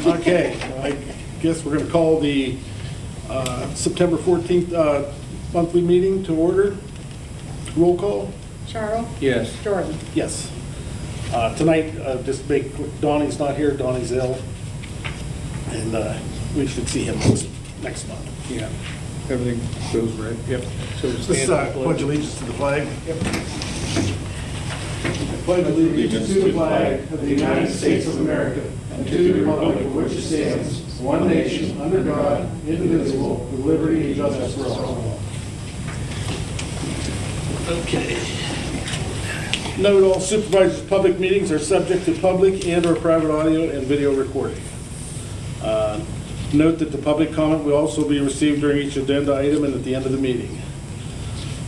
Okay, I guess we're going to call the September 14th monthly meeting to order. Roll call? Charles? Yes. Jordan? Yes. Tonight, just to make quick, Donnie's not here, Donnie's ill, and we should see him next month. Yeah. Everything goes right. Yep. So Let's stand pledge allegiance to the flag. Yep. I pledge allegiance to the flag of the United States of America and to the republic for which it stands, one nation, under God, indivisible, with liberty and justice for all. Okay. Note all supervisors' public meetings are subject to public and/or private audio and video recording. Note that the public comment will also be received during each agenda item and at the end of the meeting.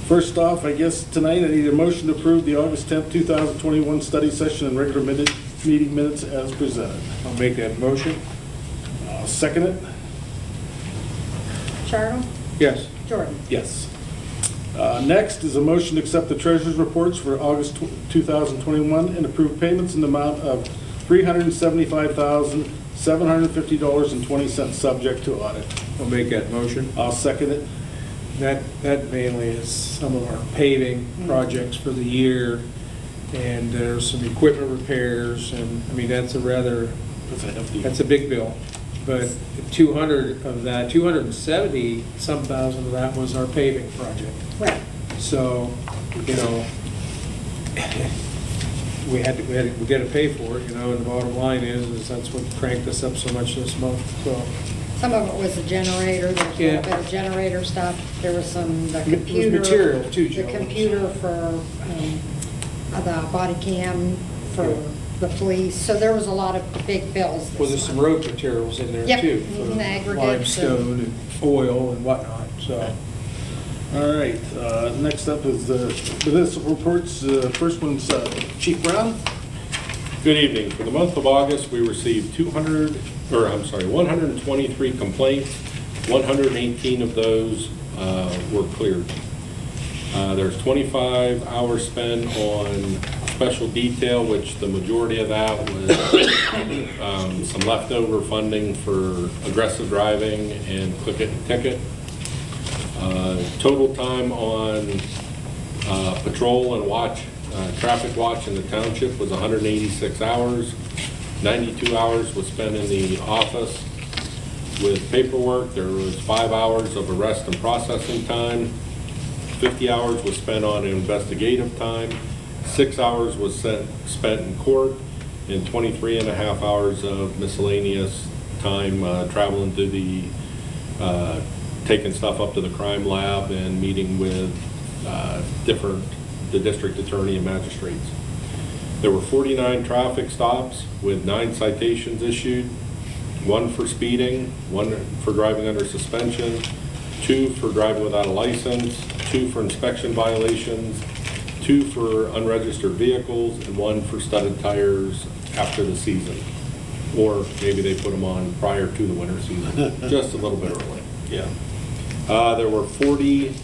First off, I guess tonight I need a motion to approve the August 10th, 2021 study session and regular meeting minutes as presented. I'll make that motion. I'll second it. Charles? Yes. Jordan? Yes. Next is a motion to accept the treasurer's reports for August 2021 and approve payments in the amount of $375,750.20 subject to audit. I'll make that motion. I'll second it. That mainly is some of our paving projects for the year, and there's some equipment repairs, and I mean that's a big bill. But 200 of that, 270 some thousand of that was our paving project. Right. So, you know, we got to pay for it, you know, and the bottom line is that's what cranked us up so much this month. So Some of it was the generator, there was a Yeah. little bit of generator stuff. There was some, the It was computer. material too, The Joe. computer for the body cam for Yeah. the police. So there was a lot of big bills this well, there's some month. road materials in there Yep, too. For the aggregates and- limestone and oil and whatnot, so. All right, next up is the municipal reports. First one's Chief Brown. Good evening. For the month of August, we received 123 complaints. 118 of those were cleared. There's 25 hours spent on special detail, which the majority of that was some leftover funding for aggressive driving and click it and ticket. Total time on patrol and watch, traffic watch in the township was 186 hours. 92 hours was spent in the office with paperwork. There was 5 hours of arrest and processing time. 50 hours was spent on investigative time. 6 hours was spent in court, and 23 and a half hours of miscellaneous time traveling to the taking stuff up to the crime lab and meeting with the district attorney and magistrates. There were 49 traffic stops with 9 citations issued, 1 for speeding, 1 for driving under suspension, 2 for driving without a license, 2 for inspection violations, 2 for unregistered vehicles, and 1 for studded tires after the season. Or maybe they put them on prior to the winter season, just a little bit early. Yeah. There were 40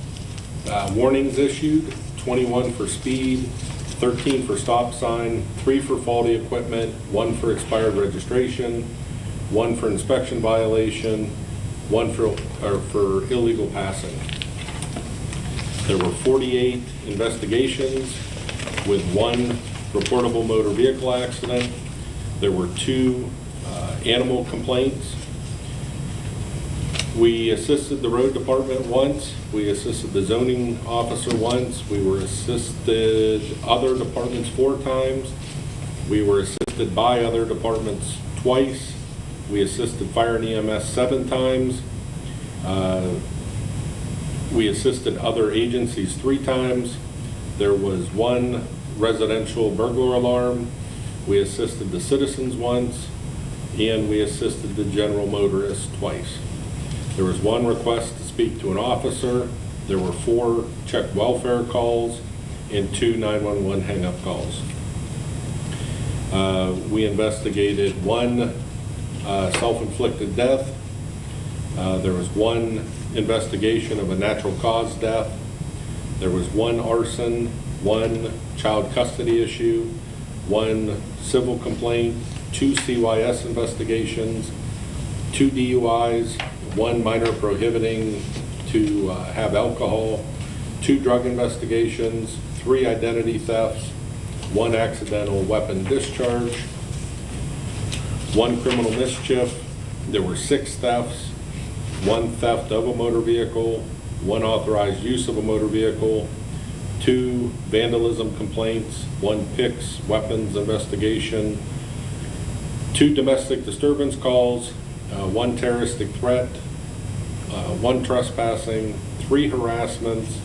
warnings issued, 21 for speed, 13 for stop sign, 3 for faulty equipment, 1 for expired registration, 1 for inspection violation, 1 for illegal passing. There were 48 investigations with 1 reportable motor vehicle accident. There were 2 animal complaints. We assisted the road department once. We assisted the zoning officer once. We were assisted other departments 4 times. We were assisted by other departments twice. We assisted fire and EMS 7 times. We assisted other agencies 3 times. There was 1 residential burglar alarm. We assisted the citizens once, and we assisted the general motorist twice. There was 1 request to speak to an officer. There were 4 check welfare calls and 2 911 hang-up calls. We investigated 1 self-inflicted death. There was 1 investigation of a natural cause death. There was 1 arson, 1 child custody issue, 1 civil complaint, 2 CYS investigations, 2 DUIs, 1 minor prohibiting to have alcohol, 2 drug investigations, 3 identity thefts, 1 accidental weapon discharge, 1 criminal mischief. There were 6 thefts, 1 theft of a motor vehicle, 1 authorized use of a motor vehicle, 2 vandalism complaints, 1 PICS weapons investigation, 2 domestic disturbance calls, 1 terroristic threat, 1 trespassing, 3 harassments,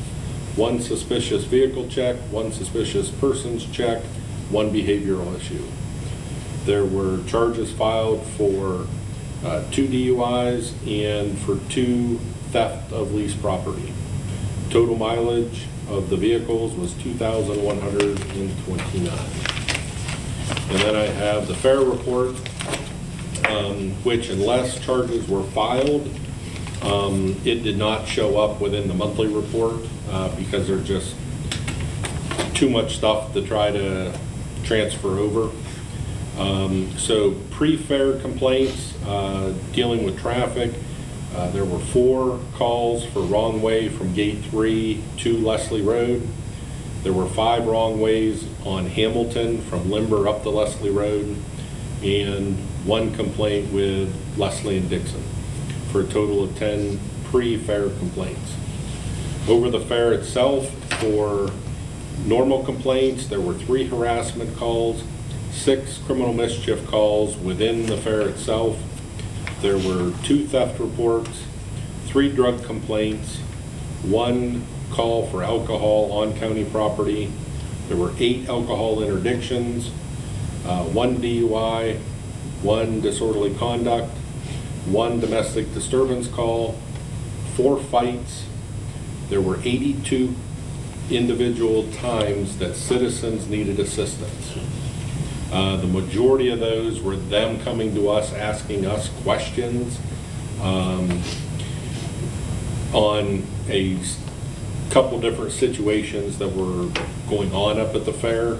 1 suspicious vehicle check, 1 suspicious persons check, 1 behavioral issue. There were charges filed for 2 DUIs and for 2 theft of leased property. Total mileage of the vehicles was 2,129. And then I have the fair report, which unless charges were filed, it did not show up within the monthly report because there's just too much stuff to try to transfer over. So pre-fair complaints dealing with traffic, there were 4 calls for wrong way from Gate 3 to Leslie Road. There were 5 wrong ways on Hamilton from Limber up to Leslie Road, and 1 complaint with Leslie and Dixon, for a total of 10 pre-fair complaints. Over the fair itself, for normal complaints, there were 3 harassment calls, 6 criminal mischief calls within the fair itself. There were 2 theft reports, 3 drug complaints, 1 call for alcohol on county property. There were 8 alcohol interdictions, 1 DUI, 1 disorderly conduct, 1 domestic disturbance call, 4 fights. There were 82 individual times that citizens needed assistance. The majority of those were them coming to us, asking us questions on a couple different situations that were going on up at the fair.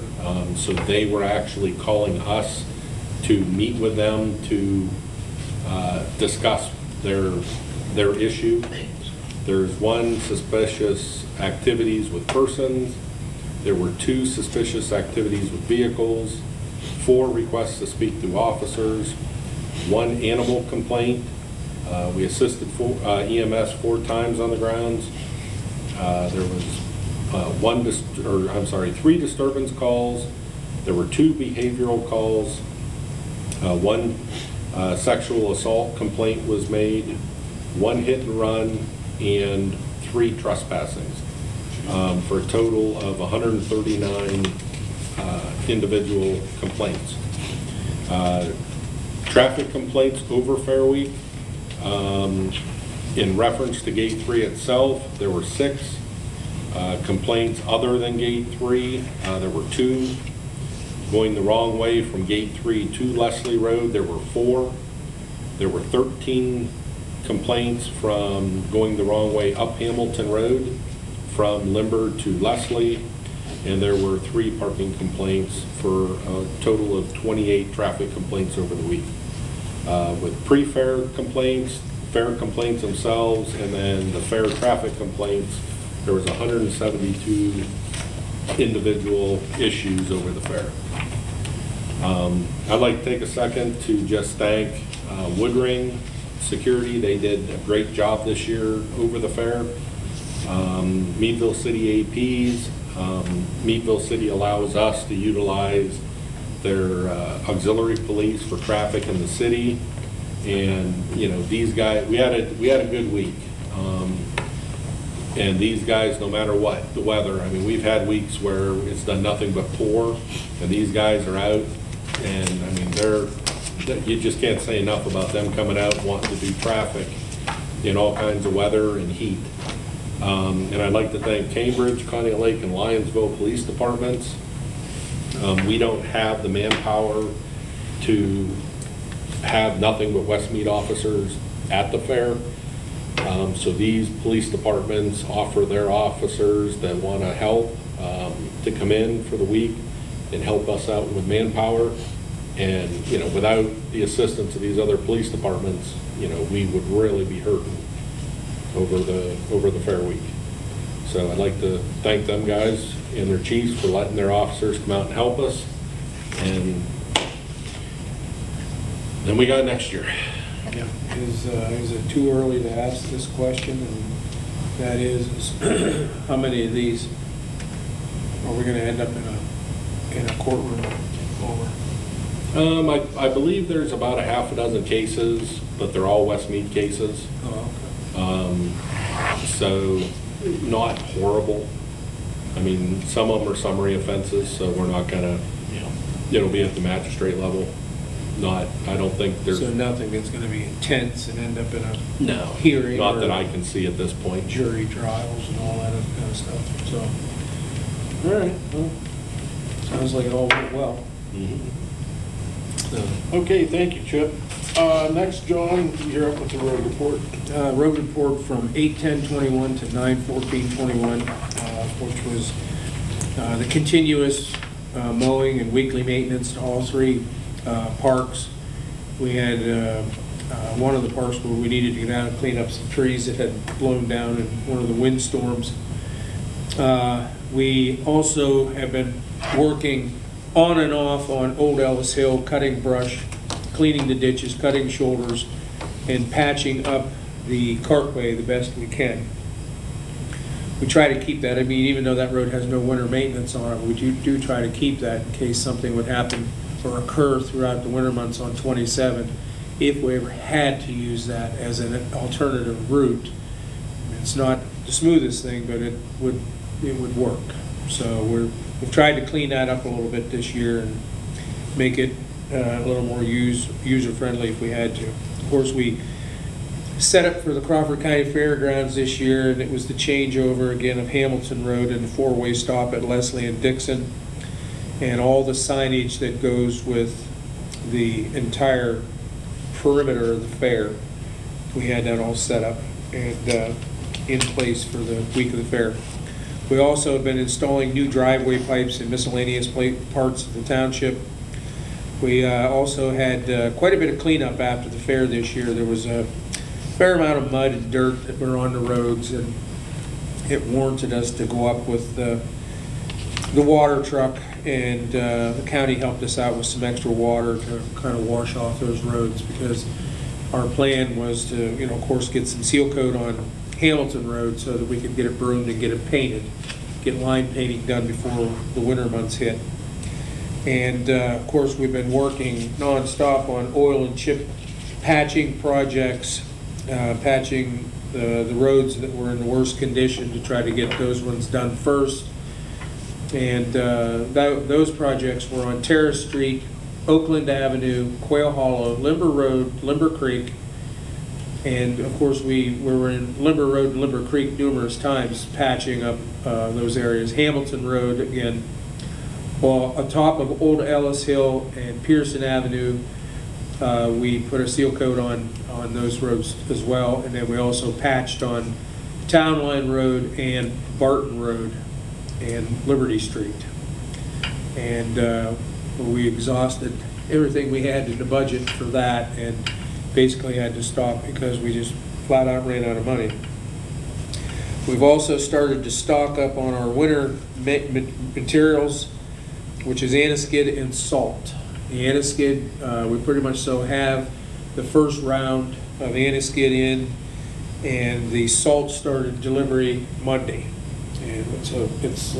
So they were actually calling us to meet with them to discuss their issue. There's 1 suspicious activities with persons. There were 2 suspicious activities with vehicles, 4 requests to speak to officers, 1 animal complaint. We assisted EMS 4 times on the grounds. There was 3 disturbance calls. There were 2 behavioral calls. 1 sexual assault complaint was made, 1 hit and run, and 3 trespassings, for a total of 139 individual complaints. Traffic complaints over Fair Week. In reference to Gate 3 itself, there were 6 complaints other than Gate 3. There were 2 going the wrong way from Gate 3 to Leslie Road. There were 4. There were 13 complaints from going the wrong way up Hamilton Road from Limber to Leslie. And there were 3 parking complaints for a total of 28 traffic complaints over the week. With pre-fair complaints, fair complaints themselves, and then the fair traffic complaints, there was 172 individual issues over the fair. I'd like to take a second to just thank Woodring Security. They did a great job this year over the fair. Meadville City APs. Meadville City allows us to utilize their auxiliary police for traffic in the city, and these guys, we had a good week, and these guys, no matter what the weather, I mean, we've had weeks where it's done nothing but pour, and these guys are out, and I mean, you just can't say enough about them coming out and wanting to do traffic in all kinds of weather and heat. And I'd like to thank Cambridge, Conneaut Lake, and Lyonsville Police Departments. We don't have the manpower to have nothing but Westmead officers at the fair. So these police departments offer their officers that want to help to come in for the week and help us out with manpower. And, you know, without the assistance of these other police departments, you know, we would really be hurting over the Fair Week. So I'd like to thank them guys and their chiefs for letting their officers come out and help us. And then we got next year. Yeah. Is it too early to ask this question? And that is how many of these are we going to end up in a courtroom over? I believe there's about a half a dozen cases, but they're all West Mead cases. Oh, okay. So not horrible. I mean, some of them are summary offenses, so we're not gonna, it'll be at the magistrate level. Not, I don't think there's. So nothing that's going to be intense and end up in a No, hearing. not or that I can see at this point. jury trials and all that kind of stuff. So, all right. Well, sounds like it all went well. Mhm. So, Okay, thank you, Chip. Next, John, you're up with the road report. road report from 8/10/21 to 9/14/21, which was the continuous mowing and weekly maintenance to all three parks. We had one of the parks where we needed to get out and clean up some trees that had blown down in one of the windstorms. We also have been working on and off on Old Ellis Hill, cutting brush, cleaning the ditches, cutting shoulders, and patching up the cartway the best we can. We try to keep that. I mean, even though that road has no winter maintenance on it, we do try to keep that in case something would happen or occur throughout the winter months on 27, if we ever had to use that as an alternative route. It's not the smoothest thing, but it would work. So we've tried to clean that up a little bit this year and make it a little more user-friendly if we had to. Of course, we set up for the Crawford County Fairgrounds this year, and it was the changeover again of Hamilton Road and the four-way stop at Leslie and Dixon, and all the signage that goes with the entire perimeter of the fair. We had that all set up and in place for the week of the fair. We also have been installing new driveway pipes in miscellaneous parts of the township. We also had quite a bit of cleanup after the fair this year. There was a fair amount of mud and dirt that were on the roads, and it warranted us to go up with the water truck, and the county helped us out with some extra water to kind of wash off those roads, because our plan was to, you know, of course, get some seal coat on Hamilton Road so that we could get it broomed and get it painted, get line painting done before the winter months hit. And of course, we've been working nonstop on oil and chip patching projects, patching the roads that were in the worst condition to try to get those ones done first. And those projects were on Terrace Street, Oakland Avenue, Quail Hollow, Limber Road, Limber Creek, and of course we were in Limber Road and Limber Creek numerous times patching up those areas. Hamilton Road again, well, on top of Old Ellis Hill and Pearson Avenue, we put a seal coat on those roads as well, and then we also patched on Town Line Road and Barton Road and Liberty Street. And we exhausted everything we had in the budget for that, and basically had to stop because we just flat out ran out of money. We've also started to stock up on our winter materials, which is antiskid and salt. The antiskid, we pretty much so have the first round of antiskid in, and the salt started delivery Monday. And so it's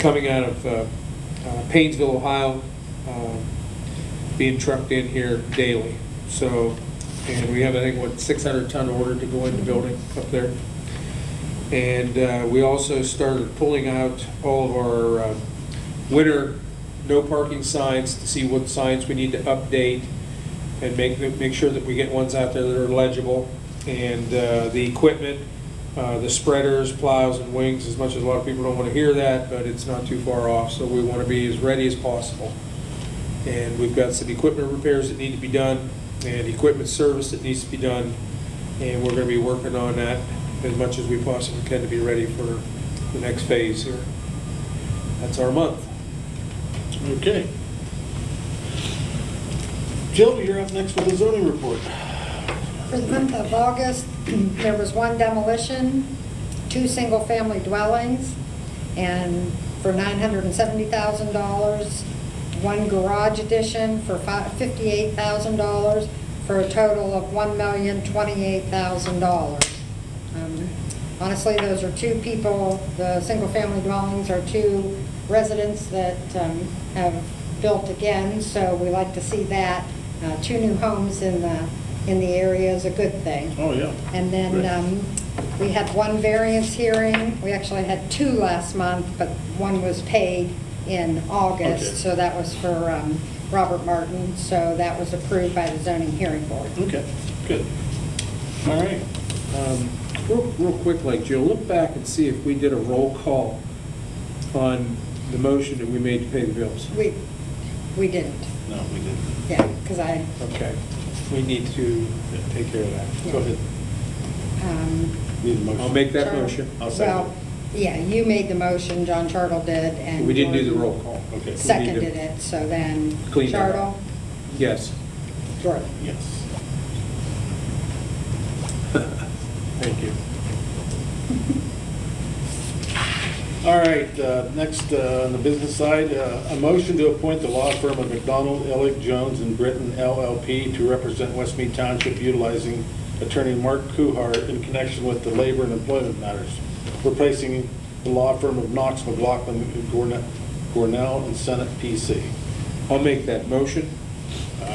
coming out of Painesville, Ohio, being trucked in here daily. So, and we have, I think, 600-ton order to go in the building up there. And we also started pulling out all of our winter no parking signs to see what signs we need to update and make sure that we get ones out there that are legible. And the equipment, the spreaders, plows, and wings, as much as a lot of people don't want to hear that, but it's not too far off, so we want to be as ready as possible. And we've got some equipment repairs that need to be done, and equipment service that needs to be done, and we're going to be working on that as much as we possibly can to be ready for the next phase here. That's our month. Okay. Jill, you're up next with the zoning report. For the month of August, there was one demolition, 2 single-family dwellings, and for $970,000, one garage addition for $58,000, for a total of $1,028,000. Honestly, those are 2 people, the single-family dwellings are 2 residents that have built again, so we like to see that. 2 new homes in the area is a good thing. Oh, yeah. And then we had 1 variance hearing. We actually had 2 last month, but 1 was paid in August. Okay. So that was for Robert Martin. So that was approved by the zoning hearing board. Okay, good. All right. Real quick, like Jill, look back and see if we did a roll call on the motion that we made to pay the bills. We didn't. No, we didn't. Yeah, because Okay. We need to take care of that. Go ahead. Need a motion? I'll make that Charles- motion. I'll second Well, yeah, you made the motion, John Chartle did, and We didn't do the Jordan roll call. Okay. We need to seconded it, so then clean that up. Chartle, Yes. Jordan. Yes. Thank you. All right, next on the business side, a motion to appoint the law firm of McDonald, Elliott, Jones, and Britton LLP to represent West Mead Township utilizing attorney Mark Kuhar in connection with the labor and employment matters, replacing the law firm of Knox, McLaughlin, Gornell, and Senate PC. I'll make that motion.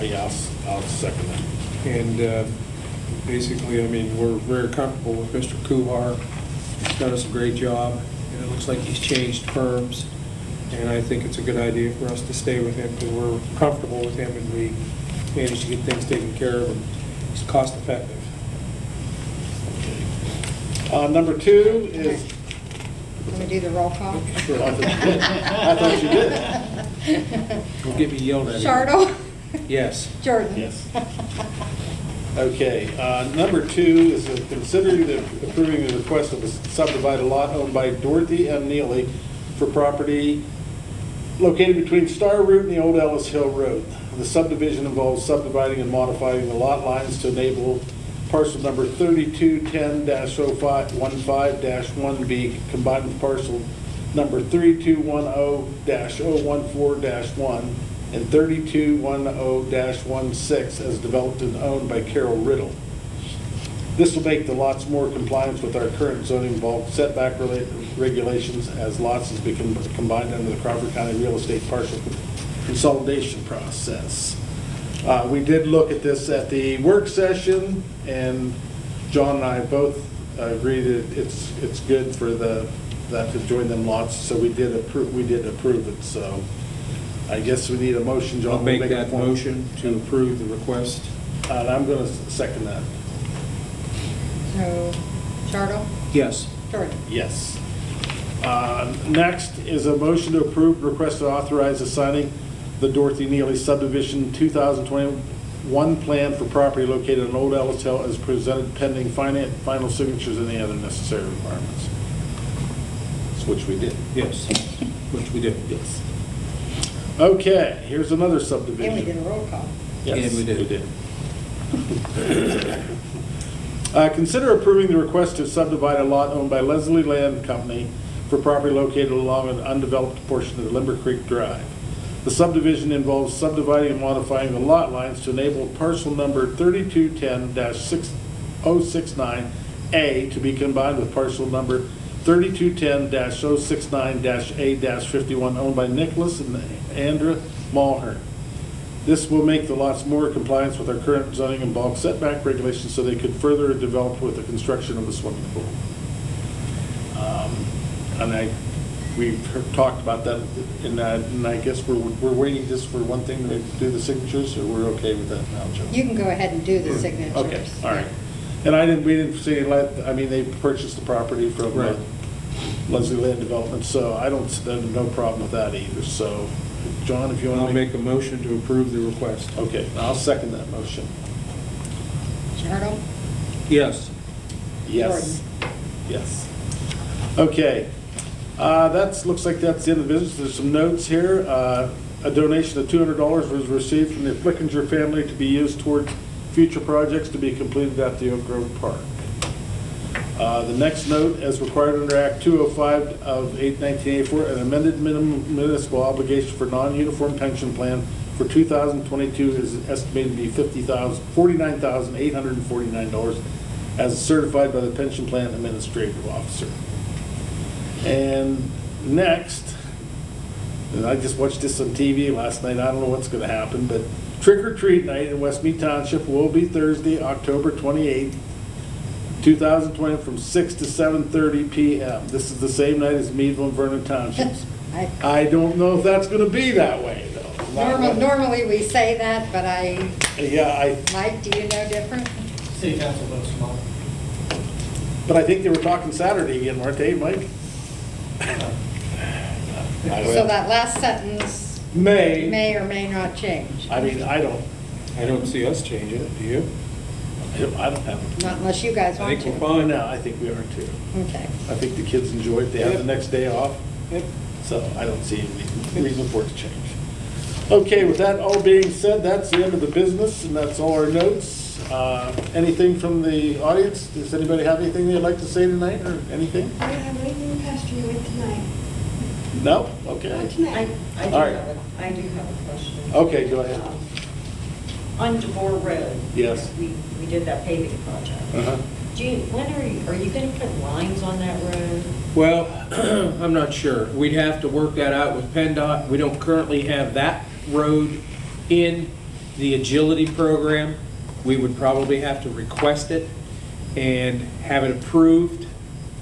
Yeah, I'll second that. And basically, I mean, we're very comfortable with Mr. Kuhar. He's done us a great job, and it looks like he's changed firms. And I think it's a good idea for us to stay with him because we're comfortable with him and we managed to get things taken care of and he's cost effective. Number 2 is, Let me do the roll call. Sure. I thought you did. Don't get me yelled at. Chartle, Yes. Jordan. Yes. Okay, number 2 is considering approving the request of a subdivided lot owned by Dorothy M. Neely for property located between Star Route and the Old Ellis Hill Road. The subdivision involves subdividing and modifying the lot lines to enable parcel number 3210-0515-1B combined with parcel number 3210-014-1 and 3210-16 as developed and owned by Carol Riddle. This will make the lots more compliant with our current zoning bulk setback regulations as lots has become combined under the Crawford County Real Estate Partial Consolidation process. We did look at this at the work session, and John and I both agree that it's good for that to join them lots, so we did approve it, so I guess we need a motion, John. I'll make We'll that a point. motion to approve the request. And I'm gonna second that. So, Chartle, Yes. Jordan. Yes. Next is a motion to approve request to authorize the signing the Dorothy Neely subdivision 2021 plan for property located in Old Ellis Hill as presented pending final signatures and any other necessary requirements. Which we did. Yes. Which we did. Yes. Okay, here's another subdivision. And we did a roll call. Yes, And we did. Consider approving the request to subdivide a lot owned by Leslie Land Company for property located along an undeveloped portion of Limber Creek Drive. The subdivision involves subdividing and modifying the lot lines to enable parcel number 3210-6069A to be combined with parcel number 3210-069-A-51 owned by Nicholas and Andra Mulhern. This will make the lots more compliant with our current zoning and bulk setback regulations so they could further develop with the construction of the swimming pool. We've talked about that, and I guess we're waiting just for one thing to do the signatures, or we're okay with that now, Joe? You can go ahead and do the signatures. Okay, all right. And we didn't see, they purchased the property from Right. Leslie Land Development, so I don't, no problem with that either, so, John, if you want to I'll make a motion to approve the request. Okay, I'll second that motion. Chartle, Yes. Yes. Yes. Okay. Looks like that's the end of the business. There's some notes here. a donation of $200 was received from the Flickinger family to be used towards future projects to be completed at the Oak Grove Park. The next note, as required under Act 205 of 1984, an amended minimum municipal obligation for non-uniform pension plan for 2022 is estimated to be $49,849 as certified by the pension plan administrative officer. And next, and I just watched this on TV last night, I don't know what's gonna happen, but trick or treat night in West Mead Township will be Thursday, October 28th, 2020, from 6 to 7:30 p.m. This is the same night as Meadville and Vernon Townships. I don't know if that's gonna be that way, though. Normally we say that, but Yeah, Mike, do you know different? City council votes tomorrow. but I think they were talking Saturday again, weren't they, Mike? So that last sentence may or may not change, I mean, I don't see us changing it, do you? I don't have it. not unless you guys I want think to. we're fine. No, I think we are too. Okay. I think the kids enjoy it. They have the Yep. next day off, Yep. so I don't see any reason for it to change. Okay, with that all being said, that's the end of the business, and that's all our notes. Anything from the audience? Does anybody have anything they'd like to say tonight, or anything? I don't have anything past you with tonight. No? Okay. Not tonight. I do All right. have a question. Okay, go ahead. On DeVore Road. Yes. We did that paving project. Uh-huh. When are you gonna put lines on that road? Well, I'm not sure. We'd have to work that out with PennDOT. We don't currently have that road in the agility program. We would probably have to request it and have it approved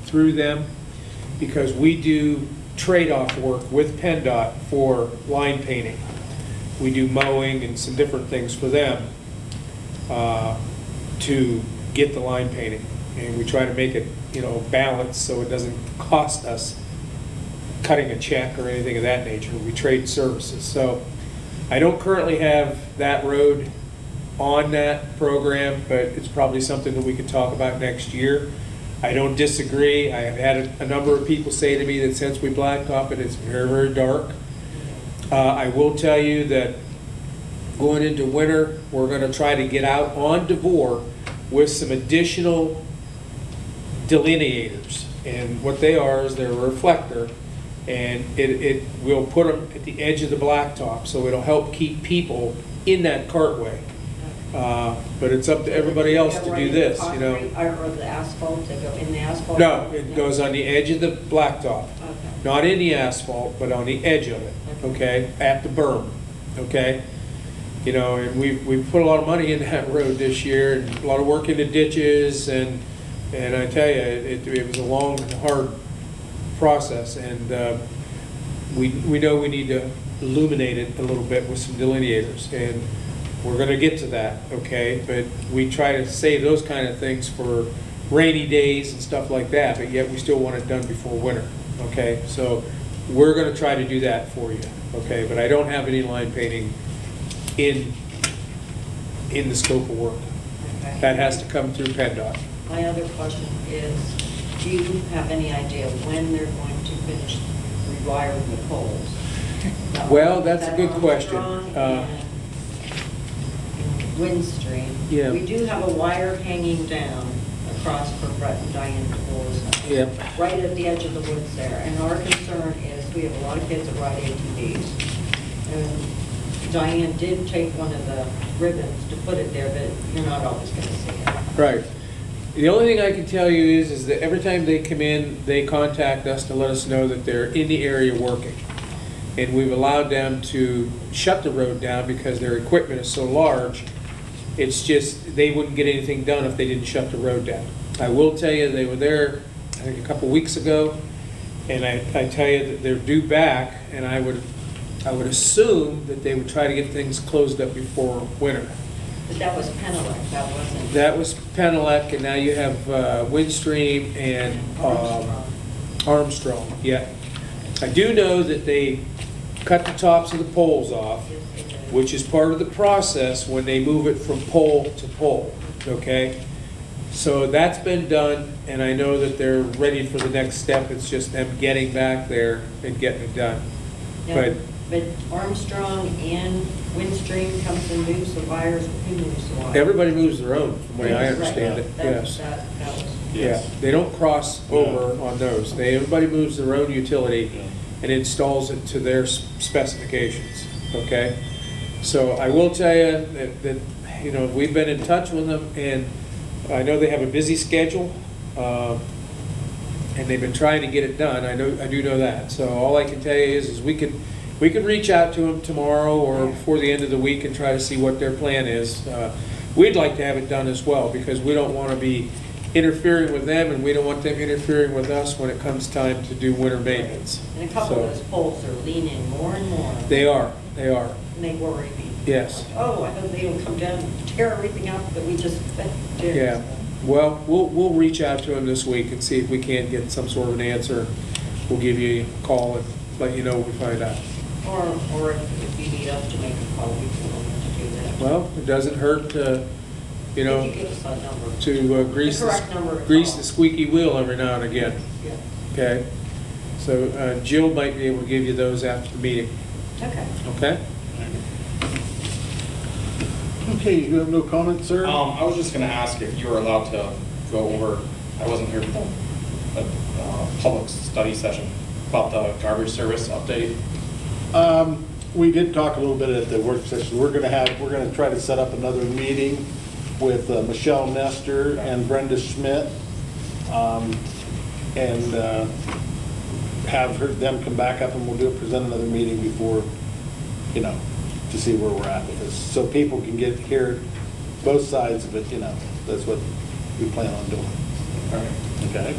through them, because we do trade-off work with PennDOT for line painting. We do mowing and some different things for them to get the line painting. And we try to make it, balanced so it doesn't cost us cutting a check or anything of that nature. We trade services. So I don't currently have that road on that program, but it's probably something that we could talk about next year. I don't disagree. I have had a number of people say to me that since we blacktop it, it's very, very dark. I will tell you that going into winter, we're going to try to get out on DeVore with some additional delineators. And what they are is they're a reflector, and we'll put them at the edge of the blacktop, so it'll help keep people in that cartway. But it's up to everybody else to do this, Or the asphalt, to go in the asphalt? No, it goes on the edge of the blacktop. Okay. Not in the asphalt, but on the edge of it, okay? At the berm, okay? And we've put a lot of money in that road this year, and a lot of work into ditches, and I tell you, it was a long and hard process, and we know we need to illuminate it a little bit with some delineators, and we're gonna get to that, okay? But we try to save those kind of things for rainy days and stuff like that, but yet we still want it done before winter, okay? So we're gonna try to do that for you, okay? But I don't have any line painting in the scope of work. Okay. That has to come through PennDOT. My other question is, do you have any idea when they're going to finish rewiring the poles? Well, that's a good Is that question. Armstrong and Windstream? Yeah. We do have a wire hanging down across from Brett and Diane DeVore's. Yep. Right at the edge of the woods there. And our concern is, we have a lot of kids that ride ATVs. And Diane did take one of the ribbons to put it there, but you're not always going to see it. Right. The only thing I can tell you is that every time they come in, they contact us to let us know that they're in the area working. And we've allowed them to shut the road down because their equipment is so large. It's just, they wouldn't get anything done if they didn't shut the road down. I will tell you, they were there, I think, a couple weeks ago, and I tell you that they're due back, and I would assume that they would try to get things closed up before winter. But that was Penelec, that wasn't. That was Penelec, and now you have Windstream and Armstrong. Yeah. I do know that they cut the tops of the poles off, which is part of the process when they move it from pole to pole, okay? So that's been done, and I know that they're ready for the next step. It's just them getting back there and getting it done. Yeah. But But Armstrong and Windstream comes and moves the wires, who moves the wires? Everybody moves their own, from the way I Right. understand it, That's- yes. that was- Yeah, they don't cross over on those. Everybody moves their own utility and installs it to their specifications, okay? So I will tell you that, you know, we've been in touch with them, and I know they have a busy schedule, and they've been trying to get it done. I do know that. So all I can tell you is we could reach out to them tomorrow or before the end of the week and try to see what their plan is. We'd like to have it done as well, because we don't want to be interfering with them, and we don't want them interfering with us when it comes time to do winter maintenance. And a couple of So, those poles are leaning more and more. They are. And they worry me. Yes. Oh, I hope they don't come down and tear everything up that we just did. Yeah. Well, we'll reach out to them this week and see if we can't get some sort of an answer. We'll give you a call and let you know when we find out. Or if you need us to make a call, we can do that. Well, it doesn't hurt to, you know, If you give us that number. to grease The correct number to grease call. the squeaky wheel every now and again. Yeah. Okay? So Jill might be able to give you those after the meeting. Okay. Okay? Okay, you have no comments, sir? I was just gonna ask if you were allowed to go over, I wasn't here for the public study session, about the garbage service update. We did talk a little bit at the work session. We're gonna try to set up another meeting with Michelle Nestor and Brenda Schmidt, and have them come back up, and we'll present another meeting before, you know, to see where we're at with this, so people can hear both sides of it, you know. That's what we plan on doing. All right. Okay?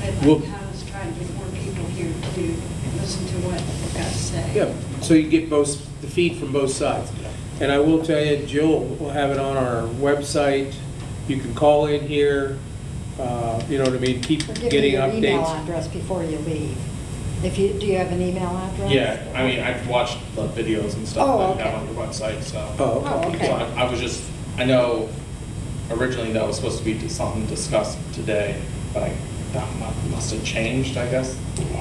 I'd Well- like to have us try to get more people here to listen to what they've got to say. Yeah, so you get the feed from both sides. And I will tell you, Jill will have it on our website. You can call in here, you know what I mean, keep Or give me getting your email updates. address before you leave. Do you have an email address? Yeah, I mean, I've watched the videos and Oh, stuff that you have okay. on your website, so. Oh, Oh, okay. okay. So I was just, I know originally that was supposed to be something discussed today, but that must have changed, I guess.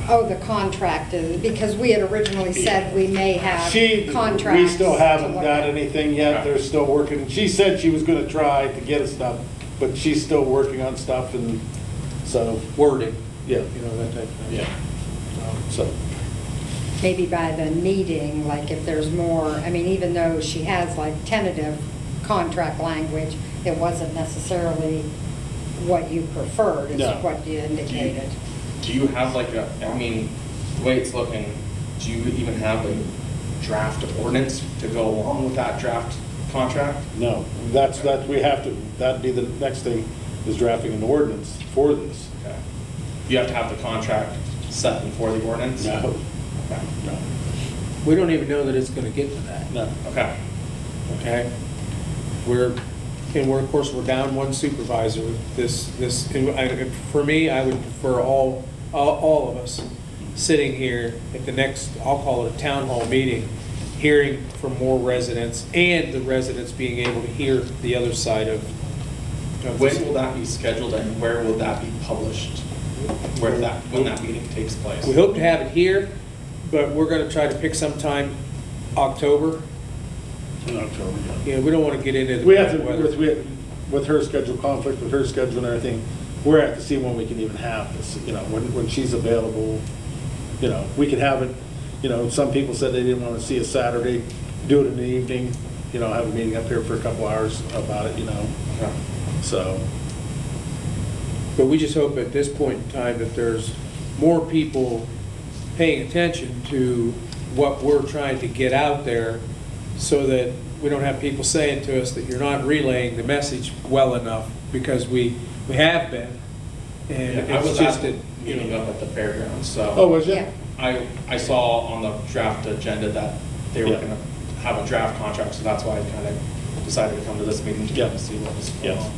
Oh, the contract, because we had originally said we may have contracts. We still haven't to look got at. anything yet, Okay. they're still working. She said she was gonna try to get us stuff, but she's still working on stuff, and so, Wording, yeah, you know, that type of thing. Yeah. so. Maybe by the meeting, like if there's more, I mean, even though she has like tentative contract language, it wasn't necessarily what you preferred, is No. what you indicated. Do you have like I mean, the way it's looking, do you even have a draft ordinance to go along with that draft contract? No, that'd be the next thing, is drafting an ordinance for this. Okay. You have to have the contract set before the ordinance? No, Okay. no, We don't even know that it's gonna get to that, no. Okay. okay? Of course, we're down one supervisor. For me, I would prefer all of us sitting here at the next, I'll call it a town hall meeting, hearing from more residents, and the residents being able to hear the other side of. When will that be scheduled and where will that be published? When that meeting takes place? We hope to have it here, but we're gonna try to pick some time October. In October, yeah. You know, we don't wanna get into the We have to, weather. with her schedule, conflict with her schedule and everything, we're at to see when we can even have this, you know, when she's available. You know, we could have it, you know, some people said they didn't want to see a Saturday, do it in the evening, you know, have a meeting up here for a couple hours about it, you know, Okay. so. But we just hope at this point in time that there's more people paying attention to what we're trying to get out there, so that we don't have people saying to us that you're not relaying the message well enough, because we have been. And Yeah, I it's was just at that, the you meeting know, up at the fairgrounds, so. Oh, was Yeah. it? I saw on the draft agenda that they were Yeah. gonna have a draft contract, so that's why I kind of decided to come to this meeting to Yeah. kind of see what was going Yes. on.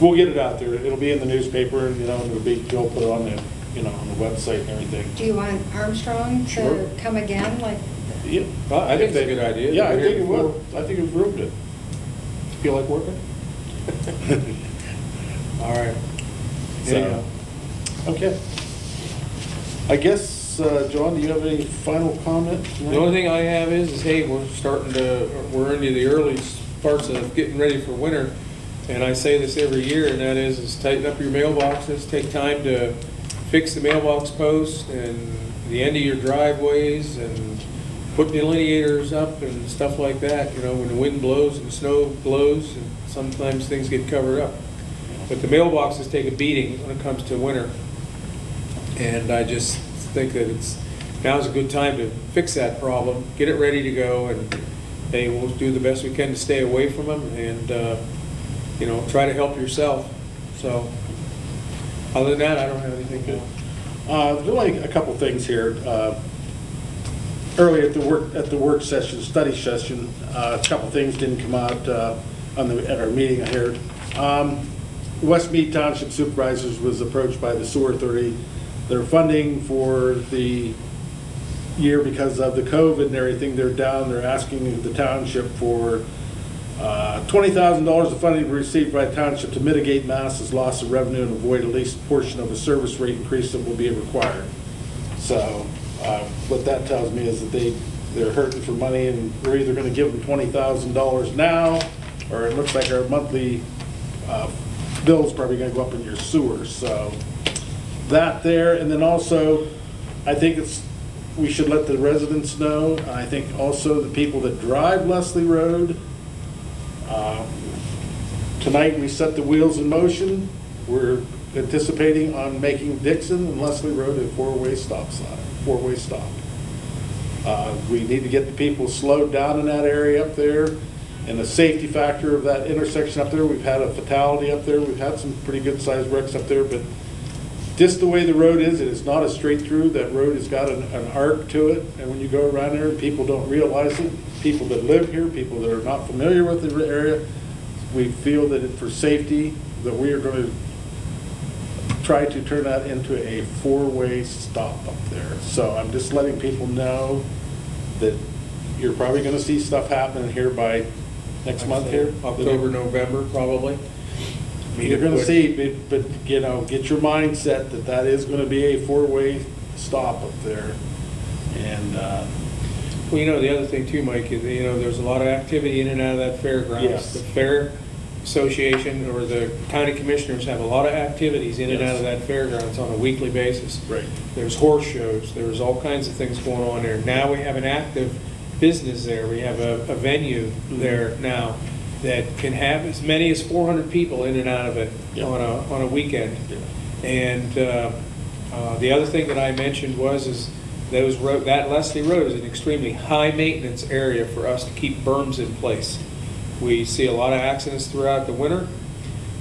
We'll get it out there. It'll be in the newspaper, and, you know, and it'll be, Joe put it on the, you know, on the website and everything. Do you want Armstrong Sure. to come again, like, Yeah. Well, I think it's a good idea. Yeah, I They're here think it before. would. I think it was real good. Feel like working? All right. So- Anyhow. Okay. I guess else, John, do you have any final comment? The only thing I have is hey, we're into the early parts of getting ready for winter. And I say this every year, and that is tighten up your mailboxes, take time to fix the mailbox posts and the end of your driveways and put delineators up and stuff like that. You know, when the wind blows and the snow blows, and sometimes things get covered up. But the mailboxes take a beating when it comes to winter. And I just think that now's a good time to fix that problem, get it ready to go, and hey, we'll do the best we can to stay away from them and, you know, try to help yourself. So, other than that, I don't have anything more. There's only a couple things here. Earlier at the work session, study session, a couple things didn't come out at our meeting. I heard West Mead Township Supervisors was approached by the sewer authority. Their funding for the year because of the COVID and everything, they're down. They're asking the township for $20,000 of funding received by the township to mitigate Mass's loss of revenue and avoid at least a portion of the service rate increase that will be required. So what that tells me is that they're hurting for money, and we're either going to give them $20,000 now, or it looks like our monthly bill's probably going to go up in your sewer. So that there, and then also I think we should let the residents know. I think also the people that drive Leslie Road. Tonight we set the wheels in motion. We're anticipating on making Dixon and Leslie Road a four-way stop. We need to get the people slowed down in that area up there, and the safety factor of that intersection up there. We've had a fatality up there. We've had some pretty good sized wrecks up there, but just the way the road is, it is not a straight through. That road has got an arc to it, and when you go around there, people don't realize it. People that live here, people that are not familiar with the area, we feel that for safety, that we are going to try to turn that into a four-way stop up there. So I'm just letting people know that you're probably going to see stuff happening here by next month here. October, November, probably. You're going to see, but you know, get your mindset that that is going to be a four-way stop up there. And well, you know, the other thing too, Mike, is, you know, there's a lot of activity in and out of that fairgrounds. Yes. The Fair Association or the county commissioners have a lot of activities in and out of that fairgrounds on a weekly basis. Right. There's horse shows, there's all kinds of things going on there. Now we have an active business there. We have a venue there now that can have as many as 400 people in and out of it on a weekend. Yeah. And the other thing that I mentioned is that Leslie Road is an extremely high maintenance area for us to keep berms in place. We see a lot of accidents throughout the winter,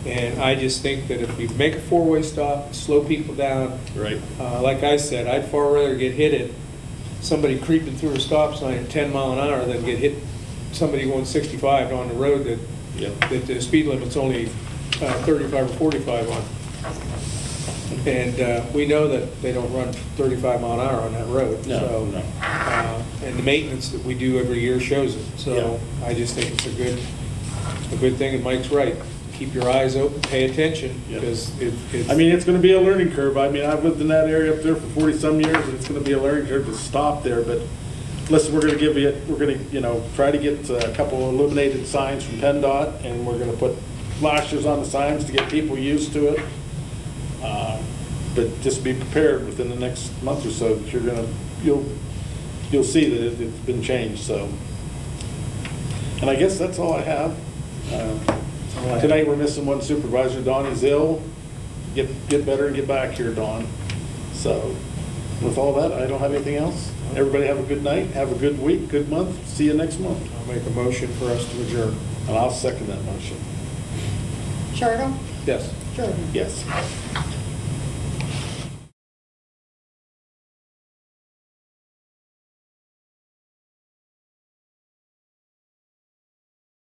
and I just think that if we make a four-way stop, slow people down, right. Like I said, I'd far rather get hit at somebody creeping through a stop sign at 10 mile an hour than get hit somebody going 65 on the road that the speed limit's only 35 or 45 on. And we know that they don't run 35 mile an hour on that road. No, so, no. And the maintenance that we do every year shows it. So I just think it's a good thing, and Mike's right. Keep your eyes open, pay attention, because it's... I mean, it's going to be a learning curve. I mean, I've lived in that area up there for 40-some years, and it's going to be a learning curve to stop there. But listen, we're going to try to get a couple of illuminated signs from PennDOT, and we're going to put flashers on the signs to get people used to it. But just be prepared within the next month or so that you'll see that it's been changed. So, and I guess that's all I have. Tonight we're missing one supervisor. Don is ill. Get better and get back here, Don. So, with all that, I don't have anything else. Everybody have a good night. Have a good week, good month. See you next month. I'll make a motion for us to adjourn. And I'll second that motion. Charter? Yes. Jordan? Yes.